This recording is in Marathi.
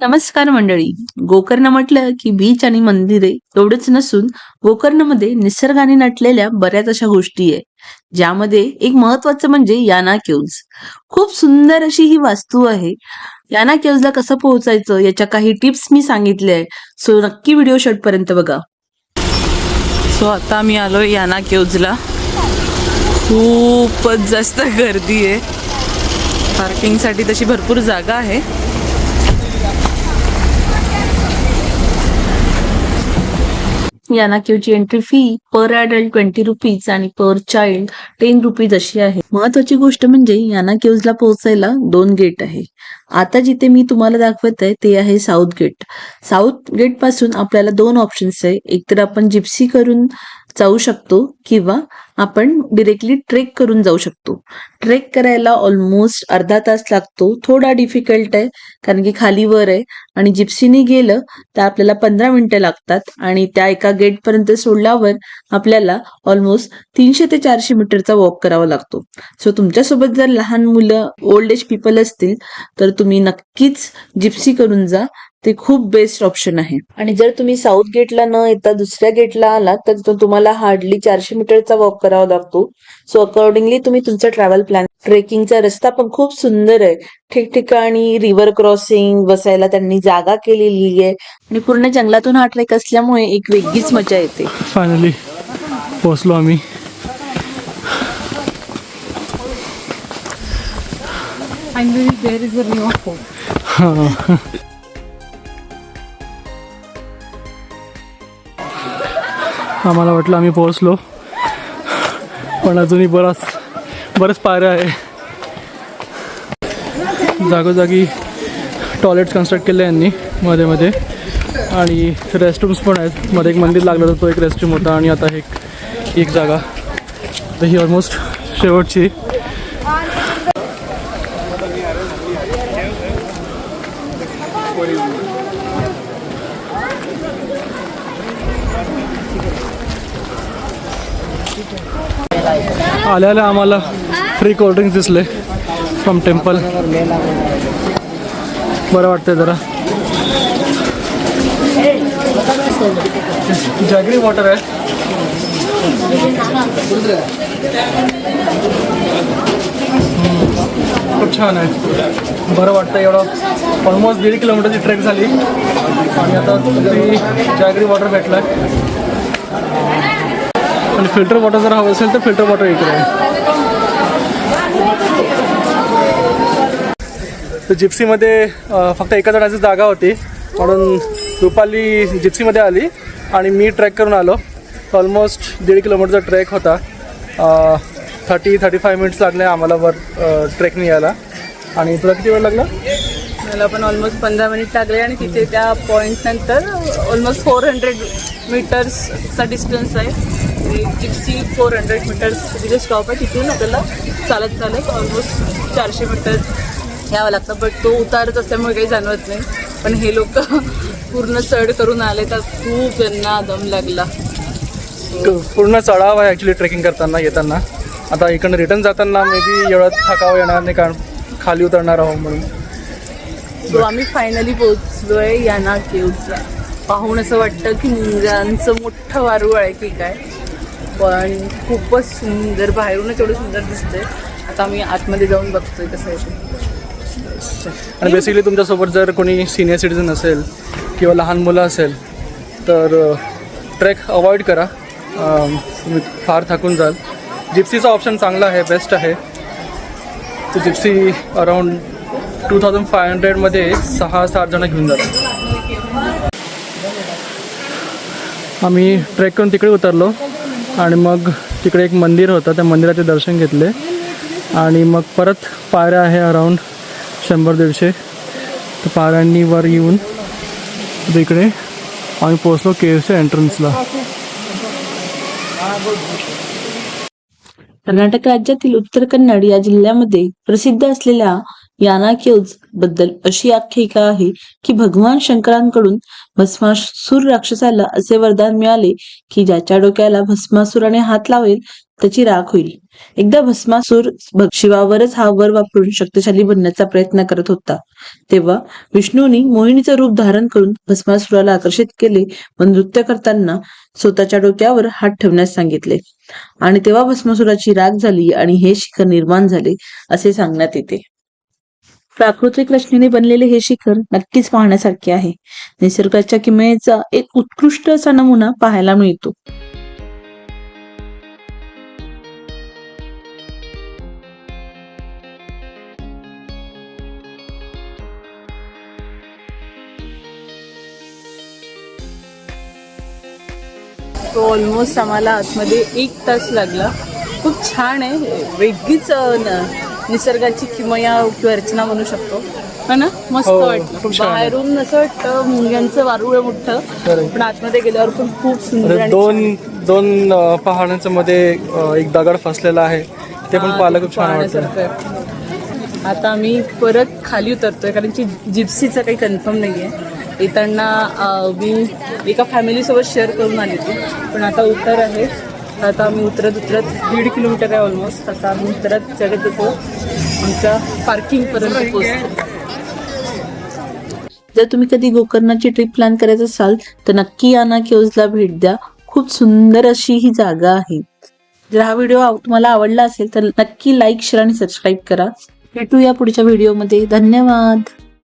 नमस्कार मंडळी. गोकर्ण म्हटलं की बीच आणि मंदिरे एवढंच नसून गोकर्णमध्ये निसर्गाने नटलेल्या बऱ्याच अशा गोष्टी आहे, ज्यामध्ये एक महत्वाचं म्हणजे याना केव्ज. खूप सुंदर अशी ही वास्तू आहे. याना केव्जला कसं पोहोचायचं याच्या काही टिप्स मी सांगितले आहे. सो नक्की व्हिडिओ शेवटपर्यंत बघा. सो आता मी आलोय याना केव्जला. खूपच जास्त गर्दी आहे. पार्किंगसाठी तशी भरपूर जागा आहे. याना केव्हची एंट्री फी पर अडल्ट 20 रुपीज आणि पर चाइल्ड 10 रुपीज अशी आहे. महत्वाची गोष्ट म्हणजे याना केव्जला पोहोचायला 2 गेट आहे. आता जिथे मी तुम्हाला दाखवत आहे ते आहे साऊथ गेट. साऊथ गेट पासून आपल्याला 2 ऑप्शन्स आहे. एकतर आपण जिप्सी करून जाऊ शकतो किंवा आपण डिरेक्टली ट्रेक करून जाऊ शकतो. ट्रेक करायला ऑलमोस्ट अर्धा तास लागतो. थोडा डिफिकल्ट आहे कारण की खाली वर आहे आणि जिप्सीने गेलं तर आपल्याला 15 मिनिटं लागतात आणि त्या एका गेट पर्यंत सोडल्यावर आपल्याला ऑलमोस्ट 300 ते 400 मीटरचा वॉक करावा लागतो. सो तुमच्यासोबत जर लहान मुलं ओल्ड एज पीपल असतील तर तुम्ही नक्कीच जिप्सी करून जा. ते खूप बेस्ट ऑप्शन आहे. आणि जर तुम्ही साऊथ गेटला न येता दुसऱ्या गेटला आलात तर तुम्हाला हार्डली 400 मीटरचा वॉक करावा लागतो. सो अकॉर्डिंगली तुम्ही तुमचा ट्रॅव्हल प्लॅन. ट्रेकिंगचा रस्ता पण खूप सुंदर आहे. ठिकठिकाणी रिव्हर क्रॉसिंग बसायला त्यांनी जागा केलेली आहे आणि पूर्ण जंगलातून हा ट्रेक असल्यामुळे एक वेगळीच मजा येते. फायनली पोहोचलो आम्ही. Finally, there is a ray of hope. आम्हाला वाटलं आम्ही पोहोचलो, पण अजूनही बरंच पायऱ्या आहे. जागोजागी टॉयलेट्स कन्स्ट्रक्ट केले यांनी मध्ये आणि रेस्टरूम्स पण आहेत. मध्ये एक मंदिर लागलं होतं, तो एक रेस्टरूम होता आणि आता एक जागा. तर ही ऑलमोस्ट शेवटची. आल्याला आम्हाला फ्री कोल्ड्रिंक्स दिसले फ्रॉम टेम्पल. बरं वाटतंय जरा. जॅगरी वॉटर आहे. खूप छान आहे. बरं वाटतं. एवढं ऑलमोस्ट 1.5 किलोमीटरची ट्रेक झाली आणि आता जॅगरी वॉटर भेटला. आणि फिल्टर वॉटर जर हवं असेल तर फिल्टर वॉटर इकडे आहे. तर जिप्सीमध्ये फक्त एका जणाची जागा होती म्हणून रुपाली जिप्सीमध्ये आली आणि मी ट्रेक करून आलो. ऑलमोस्ट 1.5 किलोमीटरचा ट्रेक होता. 30-35 मिनिट्स लागले आम्हाला वर ट्रेकने यायला. आणि तुला किती वेळ लागला? मला पण ऑलमोस्ट 15 मिनिट लागले आणि तिथे त्या पॉईंट नंतर ऑलमोस्ट 400 मीटर्सचा डिस्टन्स आहे. जिप्सी 400 मीटर्स तिथे स्टॉप आहे. तिथून आपल्याला चालत ऑलमोस्ट 400 मीटर यावं लागतं. बट तो उतारच असल्यामुळे काही जाणवत नाही. पण हे लोक पूर्ण चढ करून आले तर खूप त्यांना दम लागला. पूर्ण चढाव आहे ॲक्च्युली ट्रेकिंग करताना येताना. आता इकडनं रिटर्न जाताना मे बी एवढं थकावं येणार नाही कारण खाली उतरणार आहोत म्हणून. सो आम्ही फायनली पोहोचलो आहे याना केव्जला. पाहून असं वाटतं की मुंग्यांचं मोठं वारूळ आहे की काय, पण खूपच सुंदर. बाहेरूनच एवढं सुंदर दिसतंय. आता आम्ही आतमध्ये जाऊन बघतोय कसं आहे ते. आणि बेसिकली तुमच्यासोबत जर कोणी सिनियर सिटीजन असेल किंवा लहान मुलं असेल तर ट्रेक अवॉइड करा. तुम्ही फार थकून जाल. जिप्सीचा ऑप्शन चांगला आहे, बेस्ट आहे. तर जिप्सी अराउंड 2500 मध्ये 6-7 जण घेऊन जातात. आम्ही ट्रेक करून तिकडे उतरलो आणि मग तिकडे एक मंदिर होतं, त्या मंदिराचे दर्शन घेतले आणि मग परत पायऱ्या आहे अराउंड 100-150. तर पायऱ्यांनी वर येऊन तिकडे आम्ही पोहोचलो केव्हच्या एंट्रन्सला. कर्नाटक राज्यातील उत्तर कन्नड या जिल्ह्यामध्ये प्रसिद्ध असलेल्या याना केव्ज बद्दल अशी आख्यायिका आहे की भगवान शंकरांकडून भस्मासूर राक्षसाला असे वरदान मिळाले की ज्याच्या डोक्याला भस्मासुराने हात लावेल त्याची राख होईल. एकदा भस्मासूर शिवावरच हा वर वापरून शक्तिशाली बनण्याचा प्रयत्न करत होता. तेव्हा विष्णूंनी मोहिनीचं रूप धारण करून भस्मासुराला आकर्षित केले व नृत्य करताना स्वतःच्या डोक्यावर हात ठेवण्यास सांगितले आणि तेव्हा भस्मासुराची राग झाली आणि हे शिखर निर्माण झाले असे सांगण्यात येते. प्राकृतिक रचनेने बनलेले हे शिखर नक्कीच पाहण्यासारखे आहे. निसर्गाच्या किमयेचा एक उत्कृष्ट असा नमुना पाहायला मिळतो. तो ऑलमोस्ट आम्हाला आतमध्ये 1 तास लागला. खूप छान आहे, वेगळीच निसर्गाची किमया किंवा रचना म्हणू शकतो. है ना, मस्त हो, वाटलं. खूप छान आहे. बाहेरून असं वाटतं मुंग्यांचं वारुळ मोठं, Correct. पण आतमध्ये गेल्यावर पण खूप सुंदर आणि दोन पहाडांच्या मध्ये एक दगड फसलेला आहे, ते पण पाहायला खूप छान वाटतं. पाहण्यासारखं आहे. आता आम्ही परत खाली उतरतोय कारण की जिप्सीचं काही कन्फर्म नाही आहे. येताना मी एका फॅमिलीसोबत शेअर करून आली होती, पण आता उतर आहे. आता आम्ही उतरत 1.5 किलोमीटर आहे ऑलमोस्ट. आता आम्ही उतरत चढत होतो आमच्या पार्किंगपर्यंत पोहोचतो. जर तुम्ही कधी गोकर्णाची ट्रिप प्लॅन करायचं असाल तर नक्की याना केव्जला भेट द्या. खूप सुंदर अशी ही जागा आहे. जर हा व्हिडिओ तुम्हाला आवडला असेल तर नक्की लाईक, शेअर आणि सबस्क्राईब करा. भेटूया पुढच्या व्हिडिओमध्ये. धन्यवाद.